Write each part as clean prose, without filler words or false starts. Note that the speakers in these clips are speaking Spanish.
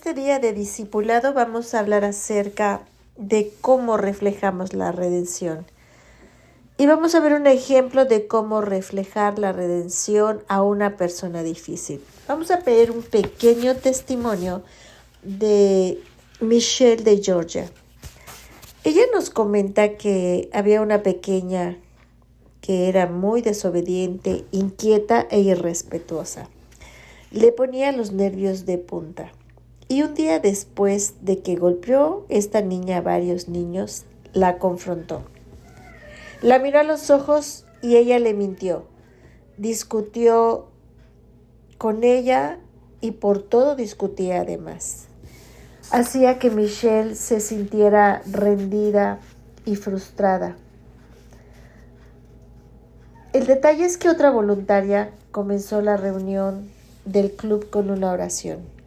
este día de discipulado vamos a hablar acerca de cómo reflejamos la redención. Y vamos a ver un ejemplo de cómo reflejar la redención a una persona difícil. Vamos a ver un pequeño testimonio de Michelle de Georgia. Ella nos comenta que había una pequeña que era muy desobediente, inquieta e irrespetuosa. Le ponía los nervios de punta. Y un día después de que golpeó esta niña a varios niños, la confrontó. La miró a los ojos y ella le mintió. Discutió con ella y por todo discutía además. Hacía que Michelle se sintiera rendida y frustrada. El detalle es que otra voluntaria comenzó la reunión del club con una oración.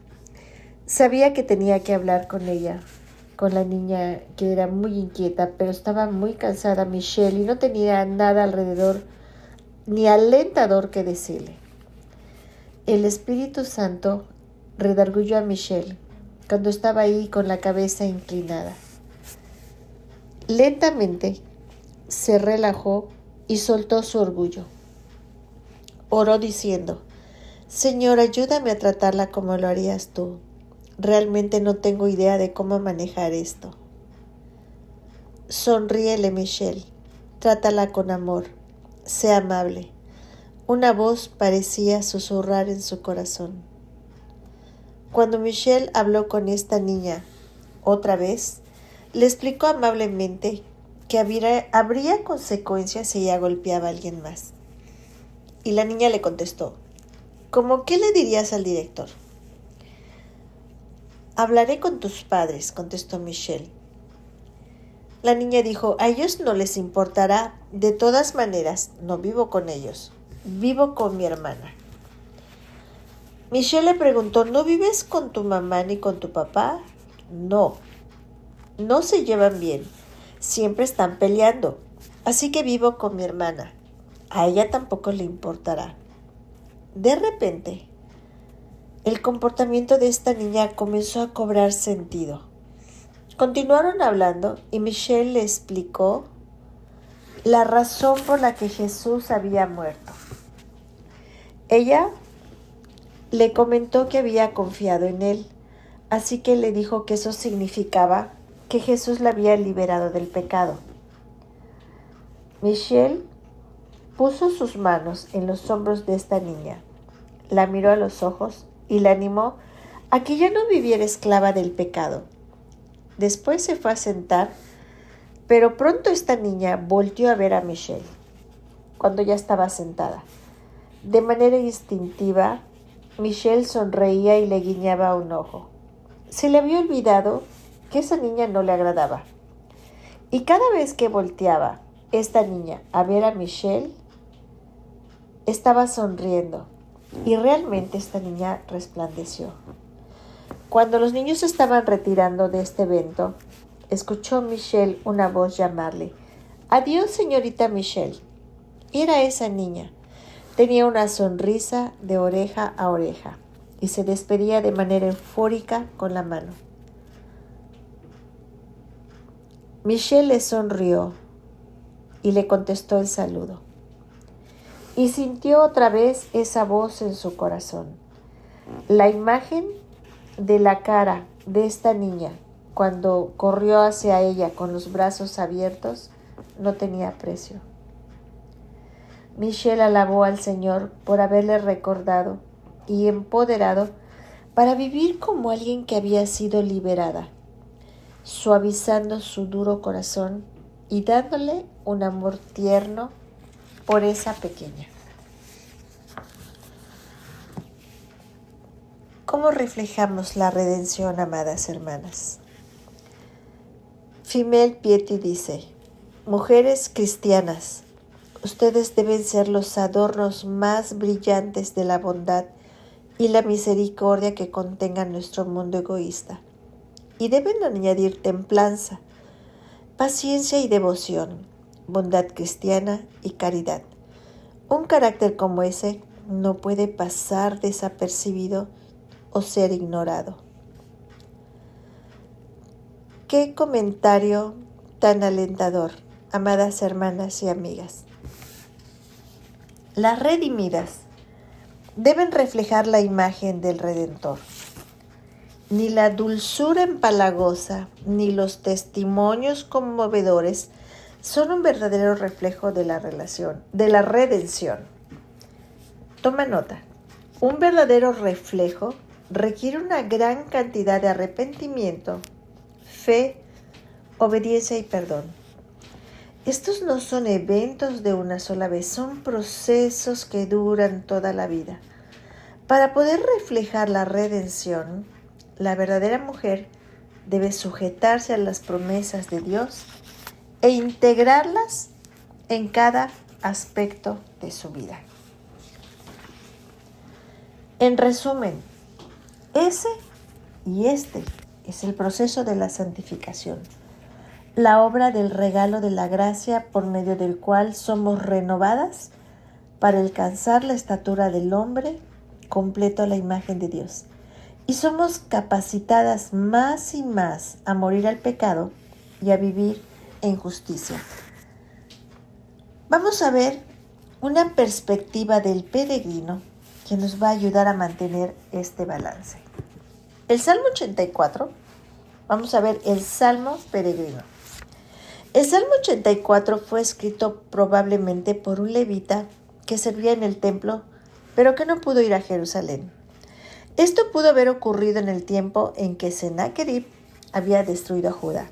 Sabía que tenía que hablar con ella, con la niña que era muy inquieta, pero estaba muy cansada Michelle y no tenía nada alrededor ni alentador que decirle. El Espíritu Santo redarguyó a Michelle cuando estaba ahí con la cabeza inclinada. Lentamente se relajó y soltó su orgullo. Oró diciendo: Señor, ayúdame a tratarla como lo harías tú. Realmente no tengo idea de cómo manejar esto. Sonríele, Michelle. Trátala con amor. Sé amable. Una voz parecía susurrar en su corazón. Cuando Michelle habló con esta niña otra vez, le explicó amablemente que habría consecuencias si ella golpeaba a alguien más. Y la niña le contestó: ¿Cómo qué le dirías al director? Hablaré con tus padres, contestó Michelle. La niña dijo: a ellos no les importará. De todas maneras, no vivo con ellos. Vivo con mi hermana. Michelle le preguntó: ¿no vives con tu mamá ni con tu papá? No. No se llevan bien. Siempre están peleando. Así que vivo con mi hermana. A ella tampoco le importará. De repente, el comportamiento de esta niña comenzó a cobrar sentido. Continuaron hablando y Michelle le explicó la razón por la que Jesús había muerto. Ella le comentó que había confiado en él, así que le dijo que eso significaba que Jesús la había liberado del pecado. Michelle puso sus manos en los hombros de esta niña, la miró a los ojos y la animó a que ya no viviera esclava del pecado. Después se fue a sentar, pero pronto esta niña volteó a ver a Michelle, cuando ya estaba sentada. De manera instintiva, Michelle sonreía y le guiñaba un ojo. Se le había olvidado que esa niña no le agradaba. Y cada vez que volteaba esta niña a ver a Michelle, estaba sonriendo. Y realmente esta niña resplandeció. Cuando los niños estaban retirando de este evento, escuchó Michelle una voz llamarle: «Adiós, señorita Michelle». Era esa niña. Tenía una sonrisa de oreja a oreja y se despedía de manera eufórica con la mano. Michelle le sonrió y le contestó el saludo. Y sintió otra vez esa voz en su corazón. La imagen de la cara de esta niña cuando corrió hacia ella con los brazos abiertos no tenía precio. Michelle alabó al Señor por haberle recordado y empoderado para vivir como alguien que había sido liberada, suavizando su duro corazón y dándole un amor tierno por esa pequeña. ¿Cómo reflejamos la redención, amadas hermanas? Female Piety dice: mujeres cristianas, ustedes deben ser los adornos más brillantes de la bondad y la misericordia que contenga nuestro mundo egoísta. Y deben añadir templanza, paciencia y devoción, bondad cristiana y caridad. Un carácter como ese no puede pasar desapercibido o ser ignorado. Qué comentario tan alentador, amadas hermanas y amigas. Las redimidas deben reflejar la imagen del Redentor. Ni la dulzura empalagosa ni los testimonios conmovedores son un verdadero reflejo de la redención. Toma nota. Un verdadero reflejo requiere una gran cantidad de arrepentimiento, fe, obediencia y perdón. Estos no son eventos de una sola vez, son procesos que duran toda la vida. Para poder reflejar la redención, la verdadera mujer debe sujetarse a las promesas de Dios e integrarlas en cada aspecto de su vida. En resumen, ese y este es el proceso de la santificación, la obra del regalo de la gracia por medio del cual somos renovadas para alcanzar la estatura del hombre completo a la imagen de Dios. Y somos capacitadas más y más a morir al pecado y a vivir en justicia. Vamos a ver una perspectiva del peregrino que nos va a ayudar a mantener este balance. El Salmo 84, vamos a ver el Salmo peregrino. El Salmo 84 fue escrito probablemente por un levita que servía en el templo, pero que no pudo ir a Jerusalén. Esto pudo haber ocurrido en el tiempo en que Sennacherib había destruido a Judá.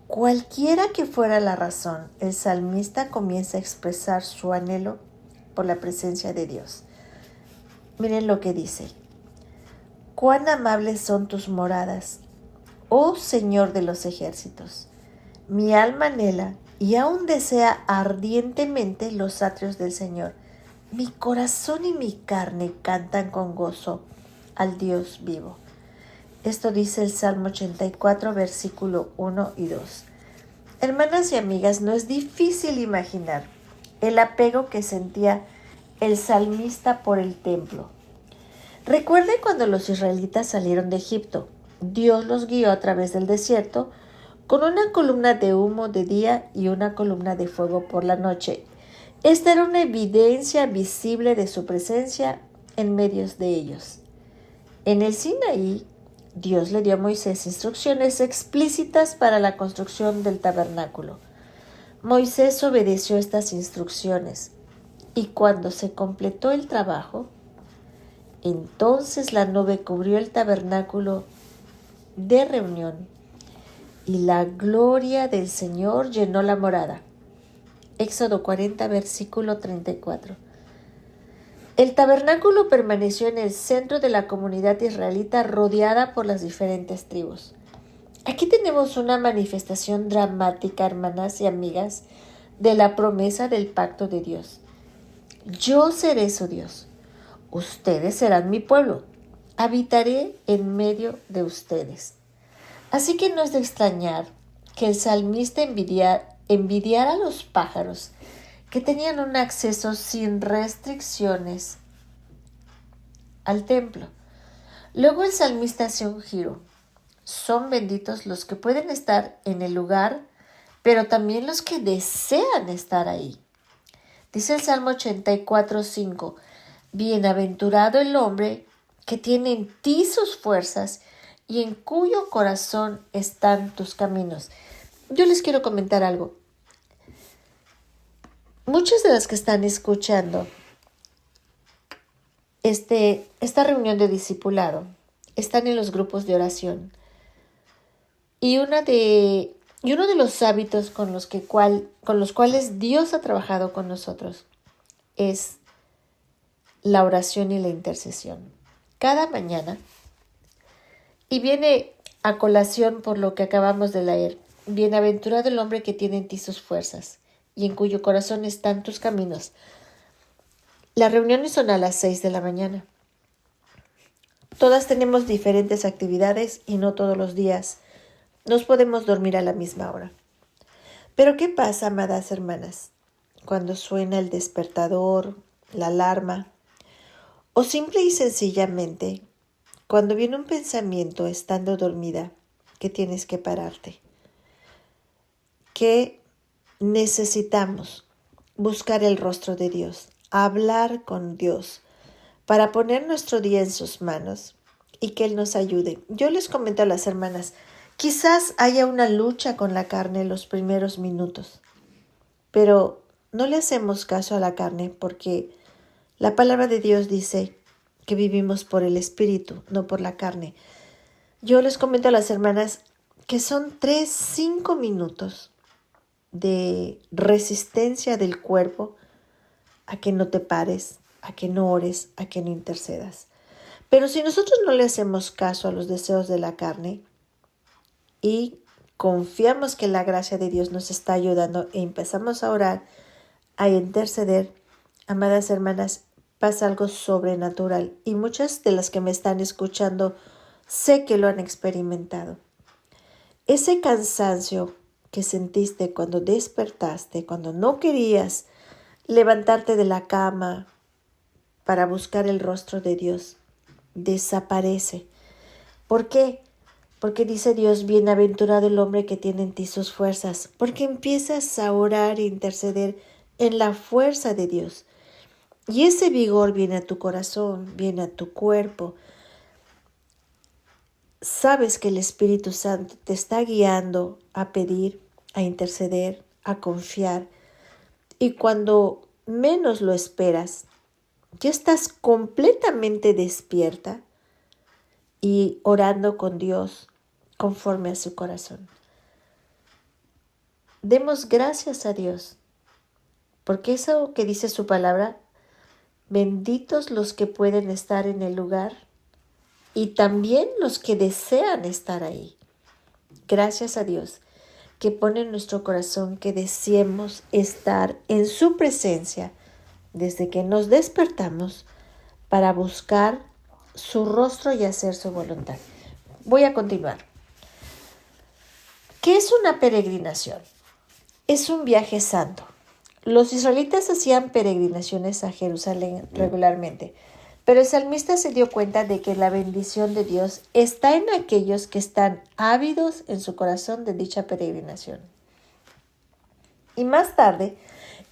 Cualquiera que fuera la razón, el salmista comienza a expresar su anhelo por la presencia de Dios. Miren lo que dice. Cuán amables son tus moradas, oh Señor de los ejércitos. Mi alma anhela y aún desea ardientemente los atrios del Señor. Mi corazón y mi carne cantan con gozo al Dios vivo. Esto dice el Salmo 84, versículo 1 y 2. Hermanas y amigas, no es difícil imaginar el apego que sentía el salmista por el templo. Recuerde cuando los israelitas salieron de Egipto. Dios los guió a través del desierto con una columna de humo de día y una columna de fuego por la noche. Esta era una evidencia visible de su presencia en medio de ellos. En el Sinaí, Dios le dio a Moisés instrucciones explícitas para la construcción del tabernáculo. Moisés obedeció estas instrucciones y cuando se completó el trabajo, entonces la nube cubrió el tabernáculo de reunión y la gloria del Señor llenó la morada. Éxodo 40, versículo 34. El tabernáculo permaneció en el centro de la comunidad israelita rodeada por las diferentes tribus. Aquí tenemos una manifestación dramática, hermanas y amigas, de la promesa del pacto de Dios. Yo seré su Dios. Ustedes serán mi pueblo. Habitaré en medio de ustedes. Así que no es de extrañar que el salmista envidiara a los pájaros que tenían un acceso sin restricciones al templo. Luego el salmista hace un giro. Son benditos los que pueden estar en el lugar, pero también los que desean estar ahí. Dice el Salmo 84, 5. Bienaventurado el hombre que tiene en ti sus fuerzas y en cuyo corazón están tus caminos. Yo les quiero comentar algo. Muchas de las que están escuchando esta reunión de discipulado están en los grupos de oración. Y uno de los hábitos con los cuales Dios ha trabajado con nosotros es la oración y la intercesión. Cada mañana, y viene a colación por lo que acabamos de leer, bienaventurado el hombre que tiene en ti sus fuerzas y en cuyo corazón están tus caminos. Las reuniones son a las 6 de la mañana. Todas tenemos diferentes actividades y no todos los días nos podemos dormir a la misma hora. Pero ¿qué pasa, amadas hermanas, cuando suena el despertador, la alarma, o simple y sencillamente cuando viene un pensamiento estando dormida que tienes que pararte, que necesitamos buscar el rostro de Dios, hablar con Dios, para poner nuestro día en sus manos y que Él nos ayude. Yo les comento a las hermanas, quizás haya una lucha con la carne en los primeros minutos, pero no le hacemos caso a la carne porque la palabra de Dios dice que vivimos por el Espíritu, no por la carne. Yo les comento a las hermanas que son 5 minutos de resistencia del cuerpo a que no te pares, a que no ores, a que no intercedas. Pero si nosotros no le hacemos caso a los deseos de la carne y confiamos que la gracia de Dios nos está ayudando e empezamos a orar, a interceder, amadas hermanas, pasa algo sobrenatural. Y muchas de las que me están escuchando sé que lo han experimentado. Ese cansancio que sentiste cuando despertaste, cuando no querías levantarte de la cama para buscar el rostro de Dios, desaparece. ¿Por qué? Porque dice Dios, bienaventurado el hombre que tiene en ti sus fuerzas, porque empiezas a orar e interceder en la fuerza de Dios. Y ese vigor viene a tu corazón, viene a tu cuerpo. Sabes que el Espíritu Santo te está guiando a pedir, a interceder, a confiar. Y cuando menos lo esperas, ya estás completamente despierta y orando con Dios conforme a su corazón. Demos gracias a Dios, porque eso que dice su palabra, benditos los que pueden estar en el lugar y también los que desean estar ahí. Gracias a Dios que pone en nuestro corazón que deseemos estar en su presencia desde que nos despertamos para buscar su rostro y hacer su voluntad. Voy a continuar. ¿Qué es una peregrinación? Es un viaje santo. Los israelitas hacían peregrinaciones a Jerusalén regularmente, pero el salmista se dio cuenta de que la bendición de Dios está en aquellos que están ávidos en su corazón de dicha peregrinación. Y más tarde,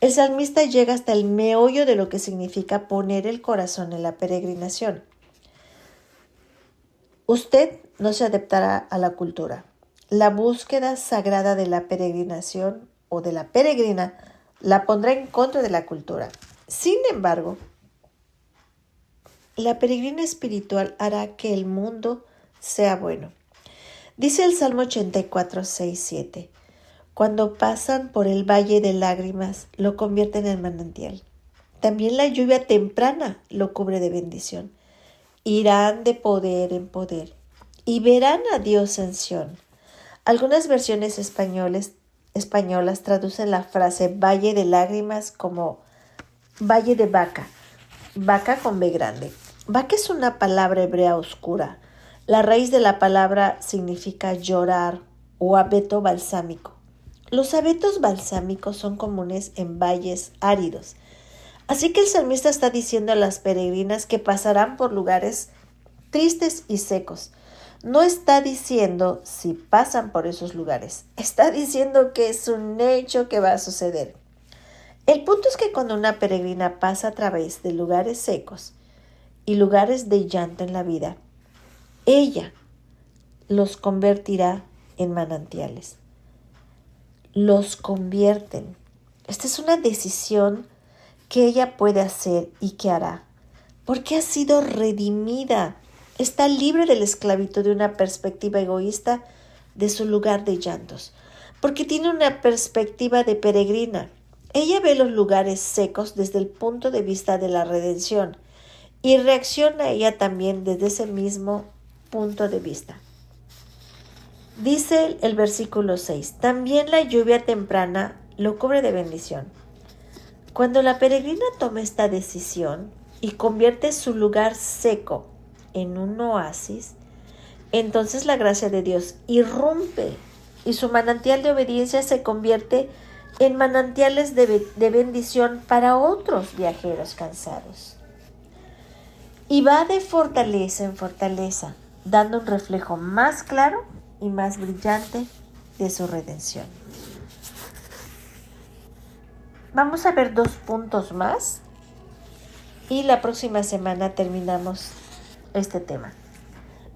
el salmista llega hasta el meollo de lo que significa poner el corazón en la peregrinación. Usted no se adaptará a la cultura. La búsqueda sagrada de la peregrinación o de la peregrina la pondrá en contra de la cultura. Sin embargo, la peregrina espiritual hará que el mundo sea bueno. Dice el Salmo 84, 6, 7. Cuando pasan por el valle de lágrimas, lo convierten en manantial. También la lluvia temprana lo cubre de bendición. Irán de poder en poder y verán a Dios en Sión. Algunas versiones españolas traducen la frase valle de lágrimas como valle de Baca, Baca con B grande. Baca es una palabra hebrea oscura. La raíz de la palabra significa llorar o abeto balsámico. Los abetos balsámicos son comunes en valles áridos. Así que el salmista está diciendo a las peregrinas que pasarán por lugares tristes y secos. No está diciendo si pasan por esos lugares. Está diciendo que es un hecho que va a suceder. El punto es que cuando una peregrina pasa a través de lugares secos y lugares de llanto en la vida, ella los convertirá en manantiales. Los convierten. Esta es una decisión que ella puede hacer y que hará, porque ha sido redimida. Está libre de la esclavitud de una perspectiva egoísta de su lugar de llantos, porque tiene una perspectiva de peregrina. Ella ve los lugares secos desde el punto de vista de la redención y reacciona ella también desde ese mismo punto de vista. Dice el versículo 6, también la lluvia temprana lo cubre de bendición. Cuando la peregrina toma esta decisión y convierte su lugar seco en un oasis, entonces la gracia de Dios irrumpe y su manantial de obediencia se convierte en manantiales de bendición para otros viajeros cansados. Y va de fortaleza en fortaleza, dando un reflejo más claro y más brillante de su redención. Vamos a ver 2 puntos más y la próxima semana terminamos este tema.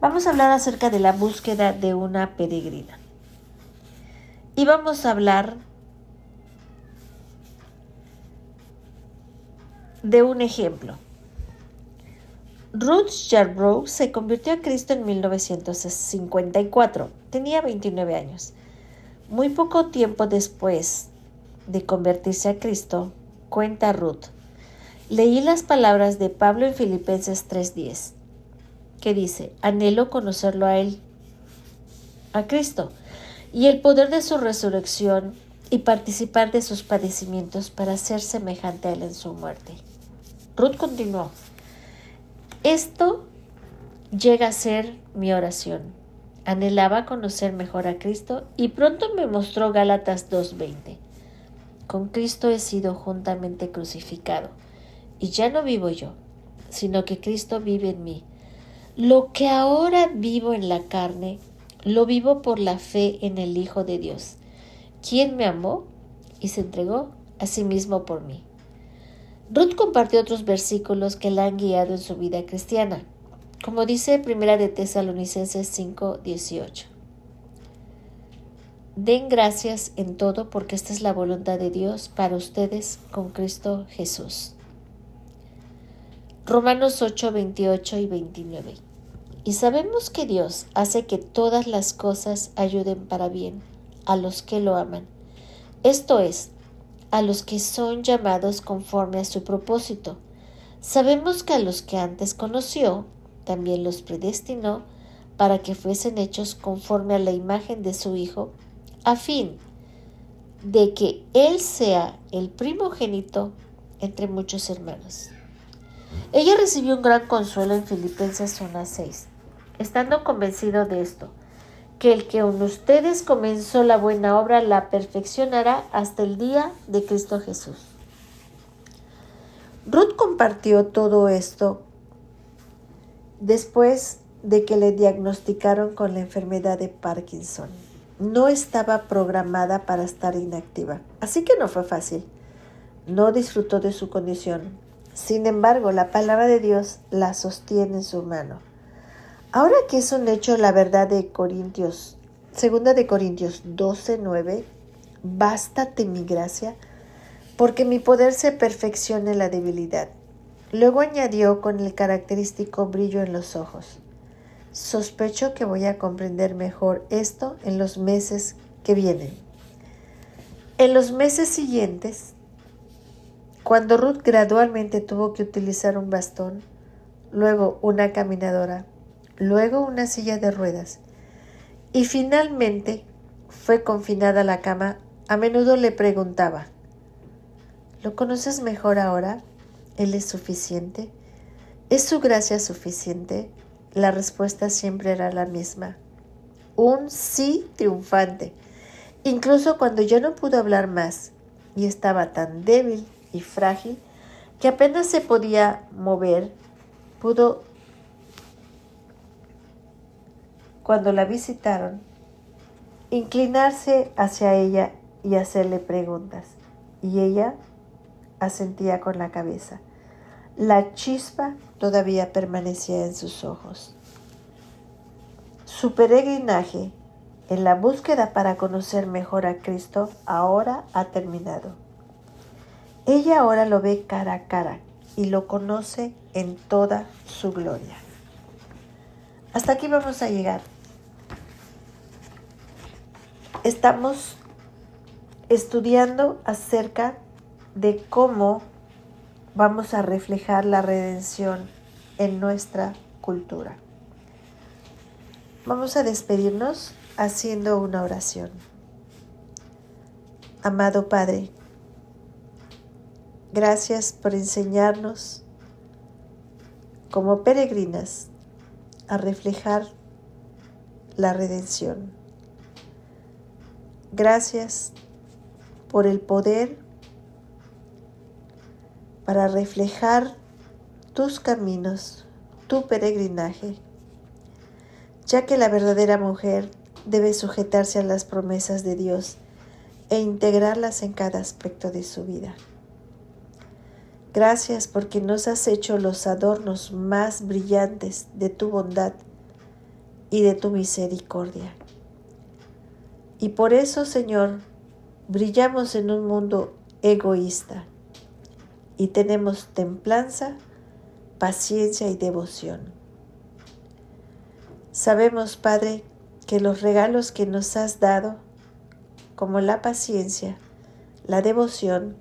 Vamos a hablar acerca de la búsqueda de una peregrina. Y vamos a hablar de un ejemplo. Ruth Yarbrough se convirtió a Cristo en 1954. Tenía 29 años. Muy poco tiempo después de convertirse a Cristo, cuenta Ruth, leí las palabras de Pablo en Filipenses 3:10, que dice: anhelo conocerlo a Él, a Cristo, y el poder de su resurrección y participar de sus padecimientos para ser semejante a Él en su muerte. Ruth continuó: esto llega a ser mi oración. Anhelaba conocer mejor a Cristo y pronto me mostró Gálatas 2:20. Con Cristo he sido juntamente crucificado, y ya no vivo yo, sino que Cristo vive en mí. Lo que ahora vivo en la carne, lo vivo por la fe en el Hijo de Dios, quien me amó y se entregó a sí mismo por mí. Ruth compartió otros versículos que la han guiado en su vida cristiana, como dice 1 de Tesalonicenses 5:18. Den gracias en todo porque esta es la voluntad de Dios para ustedes con Cristo Jesús. Romanos 8:28 y 29. Y sabemos que Dios hace que todas las cosas ayuden para bien a los que lo aman. Esto es, a los que son llamados conforme a su propósito. Sabemos que a los que antes conoció, también los predestinó para que fuesen hechos conforme a la imagen de su Hijo, a fin de que Él sea el primogénito entre muchos hermanos. Ella recibió un gran consuelo en Filipenses 1:6, estando convencido de esto, que el que en ustedes comenzó la buena obra la perfeccionará hasta el día de Cristo Jesús. Ruth compartió todo esto después de que le diagnosticaron con la enfermedad de Parkinson. No estaba programada para estar inactiva, así que no fue fácil. No disfrutó de su condición. Sin embargo, la palabra de Dios la sostiene en su mano. Ahora que es un hecho la verdad de Corintios, 2 de Corintios 12:9, bástate mi gracia, porque mi poder se perfecciona en la debilidad. Luego añadió con el característico brillo en los ojos: sospecho que voy a comprender mejor esto en los meses que vienen. En los meses siguientes, cuando Ruth gradualmente tuvo que utilizar un bastón, luego una caminadora, luego una silla de ruedas, y finalmente fue confinada a la cama, a menudo le preguntaba: ¿lo conoces mejor ahora? ¿Él es suficiente? ¿Es su gracia suficiente? La respuesta siempre era la misma: un sí triunfante. Incluso cuando ya no pudo hablar más y estaba tan débil y frágil que apenas se podía mover, pudo, cuando la visitaron, inclinarse hacia ella y hacerle preguntas. Y ella asentía con la cabeza. La chispa todavía permanecía en sus ojos. Su peregrinaje en la búsqueda para conocer mejor a Cristo ahora ha terminado. Ella ahora lo ve cara a cara y lo conoce en toda su gloria. Hasta aquí vamos a llegar. Estamos estudiando acerca de cómo vamos a reflejar la redención en nuestra cultura. Vamos a despedirnos haciendo una oración. Amado Padre, gracias por enseñarnos como peregrinas a reflejar la redención. Gracias por el poder para reflejar tus caminos, tu peregrinaje, ya que la verdadera mujer debe sujetarse a las promesas de Dios e integrarlas en cada aspecto de su vida. Gracias porque nos has hecho los adornos más brillantes de tu bondad y de tu misericordia. Y por eso, Señor, brillamos en un mundo egoísta y tenemos templanza, paciencia y devoción. Sabemos, Padre, que los regalos que nos has dado, como la paciencia, la devoción,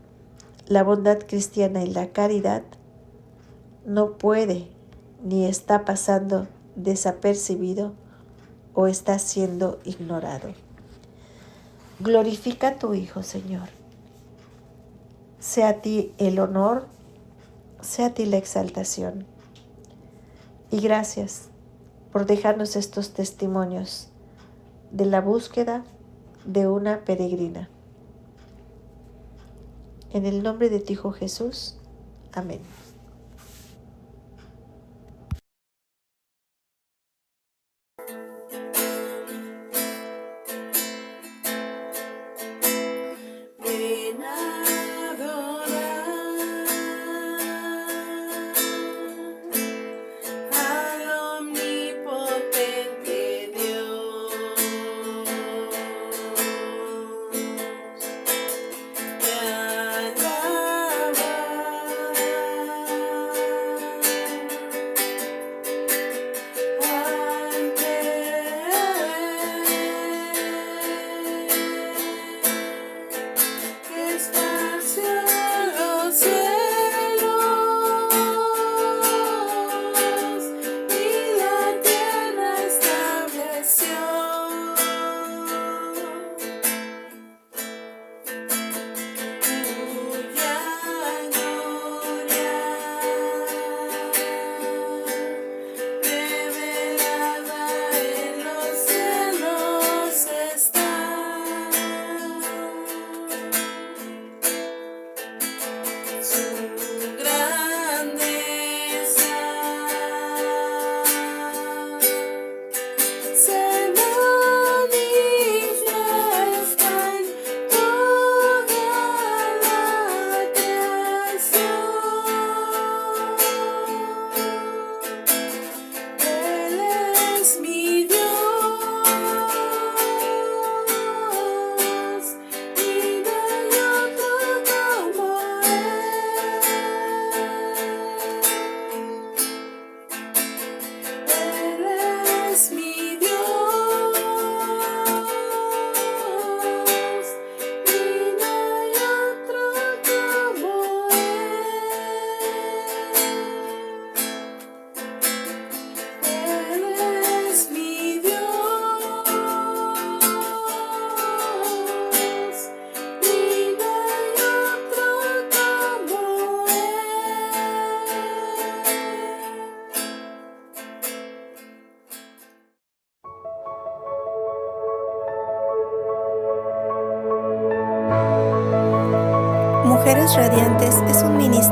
la bondad cristiana y la caridad, no puede ni está pasando desapercibido o está siendo ignorado. Glorifica a tu Hijo, Señor. Sea a ti el honor, sea a ti la exaltación. Y gracias por dejarnos estos testimonios de la búsqueda de una peregrina. En el nombre de tu Hijo Jesús. Amén. Ven a adorar al omnipotente Dios. Te espacio los cielos y la tierra estableció. Tuya gloria revelada en los cielos está. Su grandeza se manifiesta en toda la creación. Él es mi Dios y no hay otro como Él es mi Dios y no hay otro como Él es mi Dios y no hay otro como Mujeres Radiantes es un ministerio